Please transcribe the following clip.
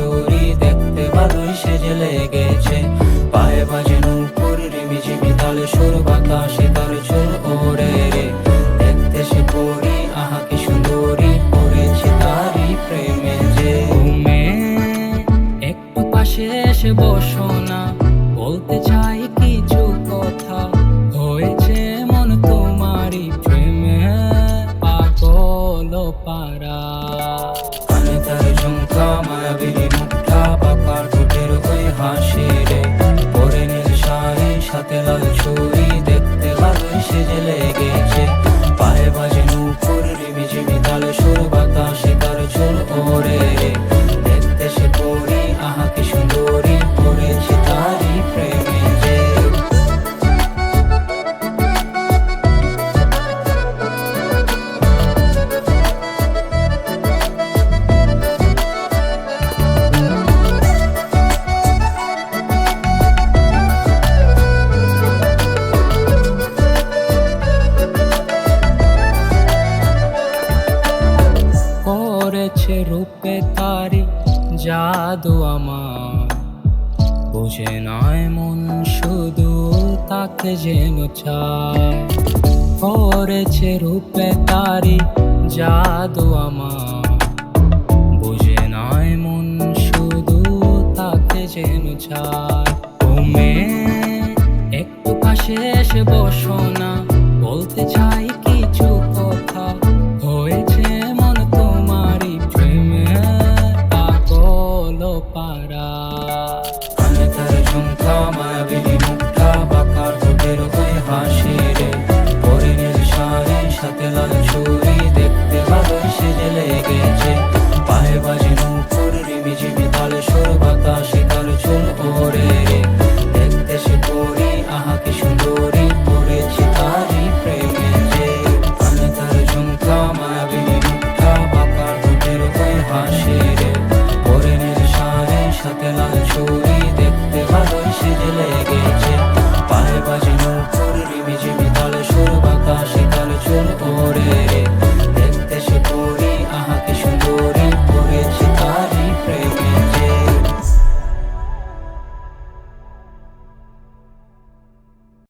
চুরি, দেখতে ভালোই সেজে লেগেছে। পায়ে বাজে নূপুর, রিমিঝিমি তালে সুর, বাতাসে তার চুল ওড়ে রে। দেখতে সে পরি, আহা কি সুন্দরী, পড়েছি তারই প্রেমে যে। ঘুমে একটু পাশে এসে বসো না, বলতে চাই কিছু কথা। হয়েছে মন তোমারই প্রেমে পাগল পারা। কানে তার ঝুমকা, মায়াবী মুখটা, বাঁকা ঠোঁটের ওই হাসি রে। পরে নীল শাড়ি, সাথে লাল চুড়ি, দেখতে ভালোই সেজে লেগেছে। পায়ে বাজে নূপুর, রিমিঝিমি তালে সুর, বাতাসে তার চুল ওড়ে রে। দেখতে সে পরি, আহা কি সুন্দরী, পড়েছি তারই প্রেমে যে। করেছে রূপে তারি জাদু আমার, বুঝে নয় মন শুধু তাকে যেন চায়। করেছে রূপে তারি জাদু আমার, বুঝে নয় মন শুধু তাকে যেন চায়। তুমি একটু পাশে এসে বসো না, বলতে চাই কিছু কথা। হয়েছে মন তোমারই প্রেমে পাগল পারা।